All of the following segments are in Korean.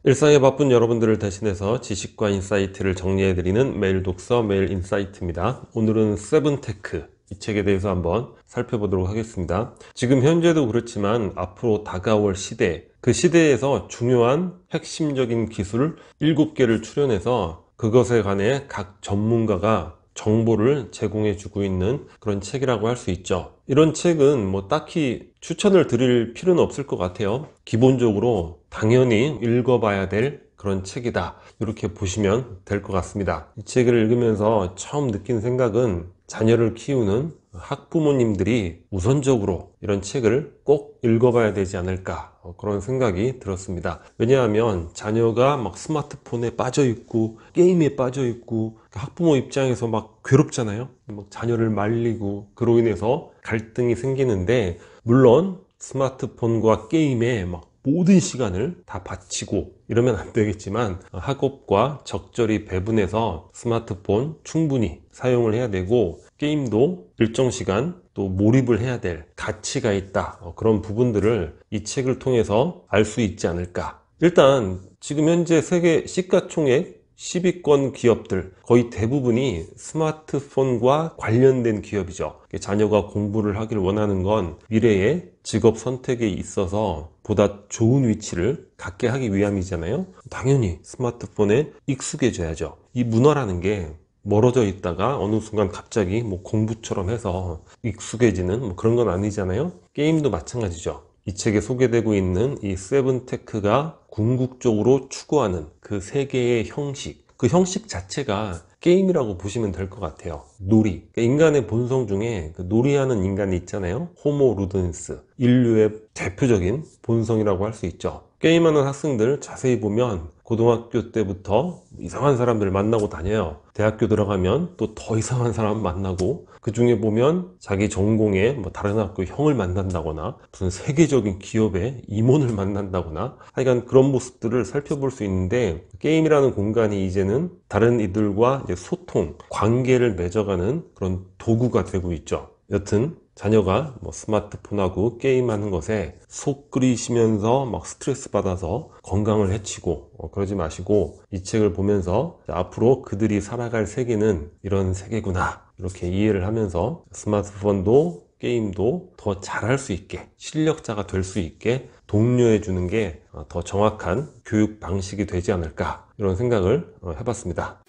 일상에 바쁜 여러분들을 대신해서 지식과 인사이트를 정리해드리는 매일 독서 매일 인사이트입니다. 오늘은 세븐테크 이 책에 대해서 한번 살펴보도록 하겠습니다. 지금 현재도 그렇지만 앞으로 다가올 시대, 그 시대에서 중요한 핵심적인 기술 7개를 추려내서 그것에 관해 각 전문가가 정보를 제공해 주고 있는 그런 책이라고 할 수 있죠. 이런 책은 뭐 딱히 추천을 드릴 필요는 없을 것 같아요. 기본적으로 당연히 읽어봐야 될 그런 책이다, 이렇게 보시면 될 것 같습니다. 이 책을 읽으면서 처음 느낀 생각은 자녀를 키우는 학부모님들이 우선적으로 이런 책을 꼭 읽어봐야 되지 않을까, 그런 생각이 들었습니다. 왜냐하면 자녀가 막 스마트폰에 빠져 있고 게임에 빠져 있고 학부모 입장에서 막 괴롭잖아요. 막 자녀를 말리고 그로 인해서 갈등이 생기는데, 물론 스마트폰과 게임에 막 모든 시간을 다 바치고 이러면 안 되겠지만 학업과 적절히 배분해서 스마트폰 충분히 사용을 해야 되고, 게임도 일정 시간 또 몰입을 해야 될 가치가 있다, 그런 부분들을 이 책을 통해서 알 수 있지 않을까. 일단 지금 현재 세계 시가총액 10위권 기업들 거의 대부분이 스마트폰과 관련된 기업이죠. 자녀가 공부를 하길 원하는 건 미래의 직업 선택에 있어서 보다 좋은 위치를 갖게 하기 위함이잖아요. 당연히 스마트폰에 익숙해져야죠. 이 문화라는 게 멀어져 있다가 어느 순간 갑자기 뭐 공부처럼 해서 익숙해지는 뭐 그런 건 아니잖아요. 게임도 마찬가지죠. 이 책에 소개되고 있는 이 세븐테크가 궁극적으로 추구하는 그 세계의 형식, 그 형식 자체가 게임이라고 보시면 될 것 같아요. 놀이. 그러니까 인간의 본성 중에 그 놀이하는 인간이 있잖아요. 호모 루덴스. 인류의 대표적인 본성이라고 할 수 있죠. 게임하는 학생들 자세히 보면 고등학교 때부터 이상한 사람들 만나고 다녀요. 대학교 들어가면 또 더 이상한 사람 만나고, 그 중에 보면 자기 전공의 뭐 다른 학교 형을 만난다거나 무슨 세계적인 기업의 임원을 만난다거나, 하여간 그런 모습들을 살펴볼 수 있는데, 게임이라는 공간이 이제는 다른 이들과 이제 소통, 관계를 맺어가는 그런 도구가 되고 있죠. 여튼 자녀가 뭐 스마트폰하고 게임하는 것에 속 끓이시면서 막 스트레스 받아서 건강을 해치고 그러지 마시고, 이 책을 보면서 앞으로 그들이 살아갈 세계는 이런 세계구나, 이렇게 이해를 하면서 스마트폰도 게임도 더 잘할 수 있게, 실력자가 될 수 있게 독려해 주는 게 더 정확한 교육 방식이 되지 않을까, 이런 생각을 해봤습니다.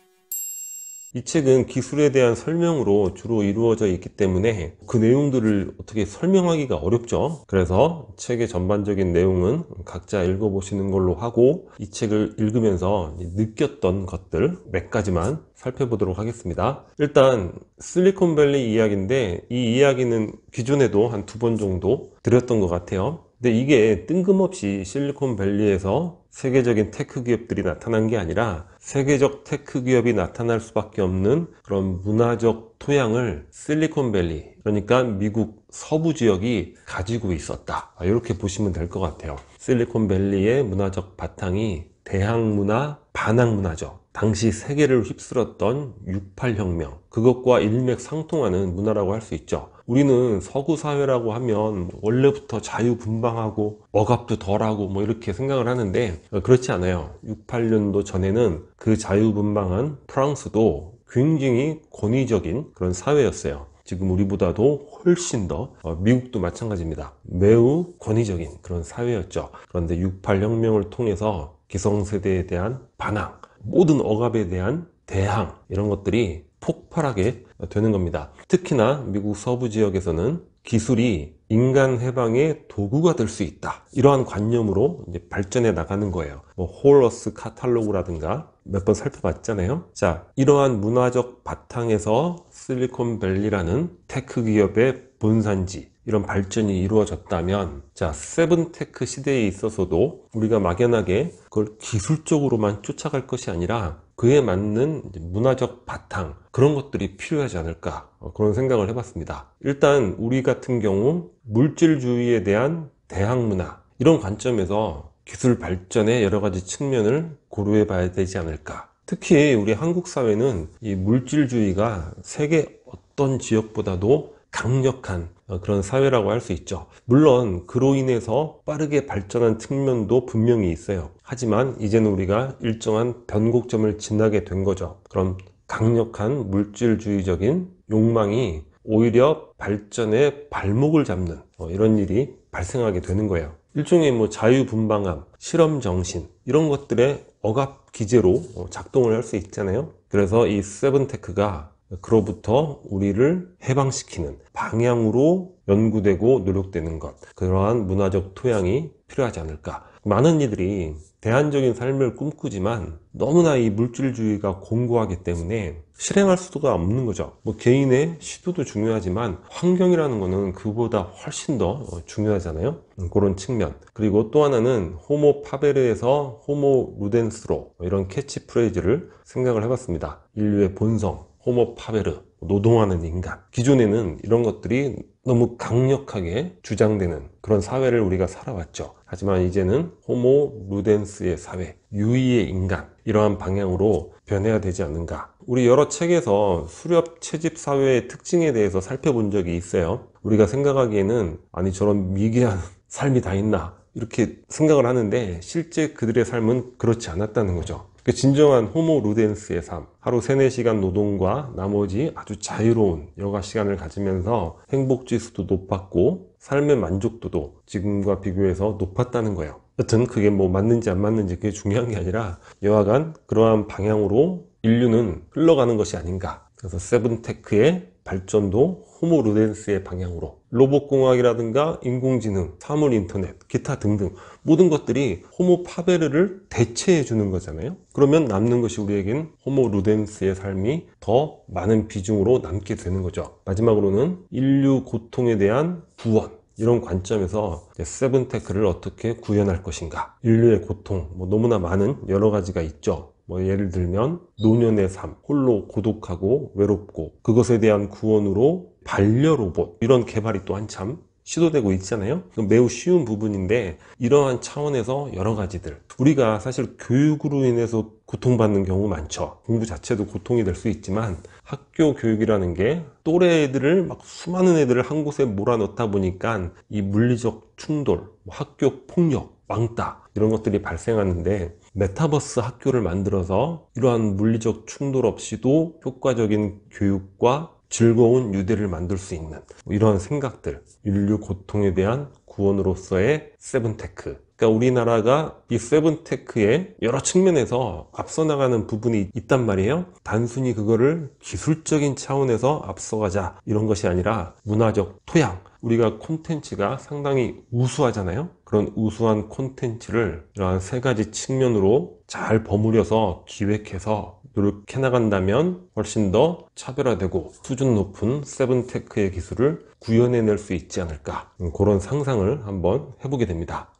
이 책은 기술에 대한 설명으로 주로 이루어져 있기 때문에 그 내용들을 어떻게 설명하기가 어렵죠. 그래서 책의 전반적인 내용은 각자 읽어보시는 걸로 하고, 이 책을 읽으면서 느꼈던 것들 몇 가지만 살펴보도록 하겠습니다. 일단 실리콘밸리 이야기인데, 이 이야기는 기존에도 한 2번 정도 드렸던 것 같아요. 근데 이게 뜬금없이 실리콘밸리에서 세계적인 테크 기업들이 나타난 게 아니라 세계적 테크 기업이 나타날 수밖에 없는 그런 문화적 토양을 실리콘밸리, 그러니까 미국 서부 지역이 가지고 있었다, 이렇게 보시면 될 것 같아요. 실리콘밸리의 문화적 바탕이 대항문화, 반항문화죠. 당시 세계를 휩쓸었던 68혁명, 그것과 일맥상통하는 문화라고 할 수 있죠. 우리는 서구 사회라고 하면 원래부터 자유분방하고 억압도 덜하고 뭐 이렇게 생각을 하는데, 그렇지 않아요. 68년도 전에는 그 자유분방한 프랑스도 굉장히 권위적인 그런 사회였어요. 지금 우리보다도 훨씬 더, 미국도 마찬가지입니다. 매우 권위적인 그런 사회였죠. 그런데 68혁명을 통해서 기성세대에 대한 반항, 모든 억압에 대한 대항, 이런 것들이 폭발하게 되는 겁니다. 특히나 미국 서부 지역에서는 기술이 인간 해방의 도구가 될 수 있다, 이러한 관념으로 이제 발전해 나가는 거예요. 뭐 홀러스 카탈로그라든가 몇 번 살펴봤잖아요. 자, 이러한 문화적 바탕에서 실리콘밸리라는 테크 기업의 본산지, 이런 발전이 이루어졌다면, 자, 세븐테크 시대에 있어서도 우리가 막연하게 그걸 기술적으로만 쫓아갈 것이 아니라 그에 맞는 문화적 바탕, 그런 것들이 필요하지 않을까, 그런 생각을 해봤습니다. 일단 우리 같은 경우 물질주의에 대한 대항문화, 이런 관점에서 기술 발전의 여러 가지 측면을 고려해 봐야 되지 않을까. 특히 우리 한국 사회는 이 물질주의가 세계 어떤 지역보다도 강력한 그런 사회라고 할 수 있죠. 물론 그로 인해서 빠르게 발전한 측면도 분명히 있어요. 하지만 이제는 우리가 일정한 변곡점을 지나게 된 거죠. 그럼 강력한 물질주의적인 욕망이 오히려 발전의 발목을 잡는 이런 일이 발생하게 되는 거예요. 일종의 자유분방함, 실험정신 이런 것들의 억압 기제로 작동을 할 수 있잖아요. 그래서 이 세븐테크가 그로부터 우리를 해방시키는 방향으로 연구되고 노력되는 것, 그러한 문화적 토양이 필요하지 않을까. 많은 이들이 대안적인 삶을 꿈꾸지만 너무나 이 물질주의가 공고하기 때문에 실행할 수가 없는 거죠. 개인의 시도도 중요하지만 환경이라는 거는 그보다 훨씬 더 중요하잖아요. 그런 측면. 그리고 또 하나는 호모 파베르에서 호모 루덴스로 이런 캐치프레이즈를 생각을 해봤습니다. 인류의 본성, 호모 파베르, 노동하는 인간. 기존에는 이런 것들이 너무 강력하게 주장되는 그런 사회를 우리가 살아왔죠. 하지만 이제는 호모 루덴스의 사회, 유의의 인간, 이러한 방향으로 변해야 되지 않는가. 우리 여러 책에서 수렵 채집 사회의 특징에 대해서 살펴본 적이 있어요. 우리가 생각하기에는 아니 저런 미개한 삶이 다 있나 이렇게 생각을 하는데 실제 그들의 삶은 그렇지 않았다는 거죠. 진정한 호모 루덴스의 삶, 하루 3, 4시간 노동과 나머지 아주 자유로운 여가 시간을 가지면서 행복지수도 높았고 삶의 만족도도 지금과 비교해서 높았다는 거예요. 여튼 그게 맞는지 안 맞는지 그게 중요한 게 아니라 여하간 그러한 방향으로 인류는 흘러가는 것이 아닌가. 그래서 세븐테크의 발전도 호모 루덴스의 방향으로 로봇공학이라든가 인공지능, 사물인터넷, 기타 등등 모든 것들이 호모 파베르를 대체해 주는 거잖아요. 그러면 남는 것이 우리에겐 호모 루덴스의 삶이 더 많은 비중으로 남게 되는 거죠. 마지막으로는 인류 고통에 대한 구원, 이런 관점에서 세븐테크를 어떻게 구현할 것인가. 인류의 고통, 너무나 많은 여러 가지가 있죠. 예를 들면 노년의 삶, 홀로 고독하고 외롭고 그것에 대한 구원으로 반려로봇 이런 개발이 또 한참 시도되고 있잖아요. 매우 쉬운 부분인데 이러한 차원에서 여러 가지들, 우리가 사실 교육으로 인해서 고통받는 경우 많죠. 공부 자체도 고통이 될 수 있지만 학교 교육이라는 게 또래 애들을 수많은 애들을 한 곳에 몰아넣다 보니까 이 물리적 충돌, 학교 폭력, 왕따 이런 것들이 발생하는데 메타버스 학교를 만들어서 이러한 물리적 충돌 없이도 효과적인 교육과 즐거운 유대를 만들 수 있는 이러한 생각들, 인류 고통에 대한 구원으로서의 세븐테크. 그러니까 우리나라가 이 세븐테크의 여러 측면에서 앞서 나가는 부분이 있단 말이에요. 단순히 그거를 기술적인 차원에서 앞서가자 이런 것이 아니라 문화적 토양, 우리가 콘텐츠가 상당히 우수하잖아요. 그런 우수한 콘텐츠를 이러한 3가지 측면으로 잘 버무려서 기획해서 노력해 나간다면 훨씬 더 차별화되고 수준 높은 세븐테크의 기술을 구현해낼 수 있지 않을까, 그런 상상을 한번 해보게 됩니다.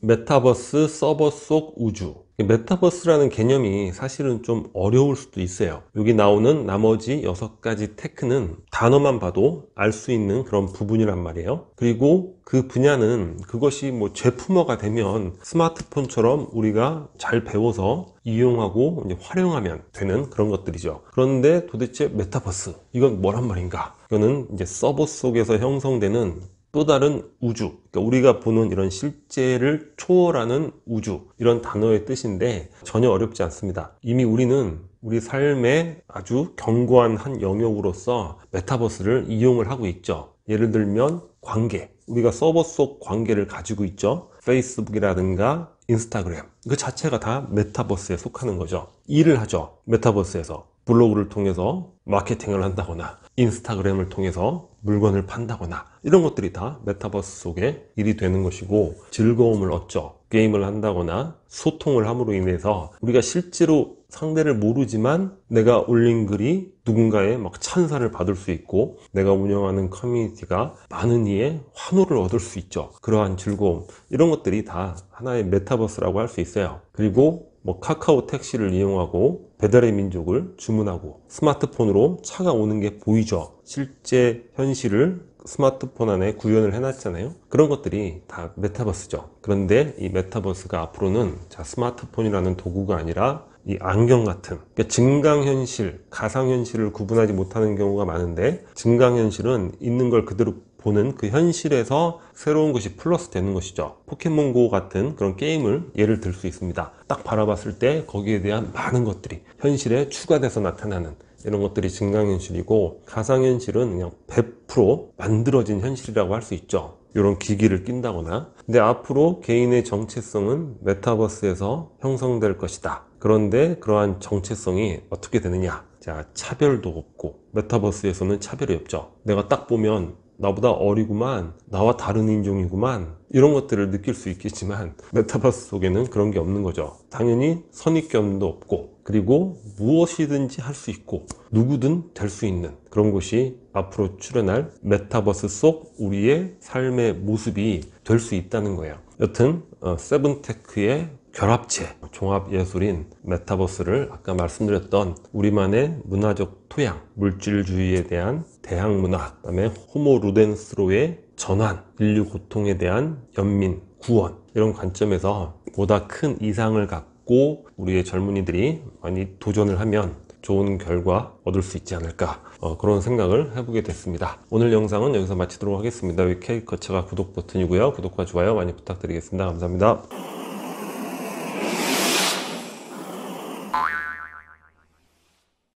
메타버스 서버 속 우주. 메타버스라는 개념이 사실은 좀 어려울 수도 있어요. 여기 나오는 나머지 6가지 테크는 단어만 봐도 알 수 있는 그런 부분이란 말이에요. 그리고 그 분야는 그것이 제품화가 되면 스마트폰처럼 우리가 잘 배워서 이용하고 활용하면 되는 그런 것들이죠. 그런데 도대체 메타버스, 이건 뭐란 말인가? 이거는 이제 서버 속에서 형성되는 또 다른 우주, 그러니까 우리가 보는 이런 실제를 초월하는 우주, 이런 단어의 뜻인데 전혀 어렵지 않습니다. 이미 우리는 우리 삶의 아주 견고한 한 영역으로서 메타버스를 이용을 하고 있죠. 예를 들면 관계, 우리가 서버 속 관계를 가지고 있죠. 페이스북이라든가 인스타그램, 그 자체가 다 메타버스에 속하는 거죠. 일을 하죠. 메타버스에서 블로그를 통해서 마케팅을 한다거나 인스타그램을 통해서 물건을 판다거나 이런 것들이 다 메타버스 속에 일이 되는 것이고, 즐거움을 얻죠. 게임을 한다거나 소통을 함으로 인해서 우리가 실제로 상대를 모르지만 내가 올린 글이 누군가의 찬사를 받을 수 있고, 내가 운영하는 커뮤니티가 많은 이의 환호를 얻을 수 있죠. 그러한 즐거움, 이런 것들이 다 하나의 메타버스라고 할 수 있어요. 그리고 카카오 택시를 이용하고 배달의 민족을 주문하고 스마트폰으로 차가 오는 게 보이죠. 실제 현실을 스마트폰 안에 구현을 해놨잖아요. 그런 것들이 다 메타버스죠. 그런데 이 메타버스가 앞으로는 스마트폰이라는 도구가 아니라 이 안경 같은, 그러니까 증강현실, 가상현실을 구분하지 못하는 경우가 많은데, 증강현실은 있는 걸 그대로 보는 그 현실에서 새로운 것이 플러스 되는 것이죠. 포켓몬고 같은 그런 게임을 예를 들 수 있습니다. 딱 바라봤을 때 거기에 대한 많은 것들이 현실에 추가돼서 나타나는 이런 것들이 증강현실이고, 가상현실은 그냥 100% 만들어진 현실이라고 할 수 있죠. 이런 기기를 낀다거나. 근데 앞으로 개인의 정체성은 메타버스에서 형성될 것이다. 그런데 그러한 정체성이 어떻게 되느냐? 자, 차별도 없고, 메타버스에서는 차별이 없죠. 내가 딱 보면 나보다 어리구만, 나와 다른 인종이구만, 이런 것들을 느낄 수 있겠지만 메타버스 속에는 그런 게 없는 거죠. 당연히 선입견도 없고, 그리고 무엇이든지 할 수 있고 누구든 될 수 있는 그런 곳이 앞으로 출현할 메타버스 속 우리의 삶의 모습이 될 수 있다는 거예요. 여튼 세븐테크의 결합체, 종합예술인 메타버스를 아까 말씀드렸던 우리만의 문화적 토양, 물질주의에 대한 대항문화, 그다음에 호모 루덴스로의 전환, 인류 고통에 대한 연민, 구원, 이런 관점에서 보다 큰 이상을 갖고 우리의 젊은이들이 많이 도전을 하면 좋은 결과 얻을 수 있지 않을까, 그런 생각을 해보게 됐습니다. 오늘 영상은 여기서 마치도록 하겠습니다. 여기 K커처가 구독 버튼이고요. 구독과 좋아요 많이 부탁드리겠습니다. 감사합니다.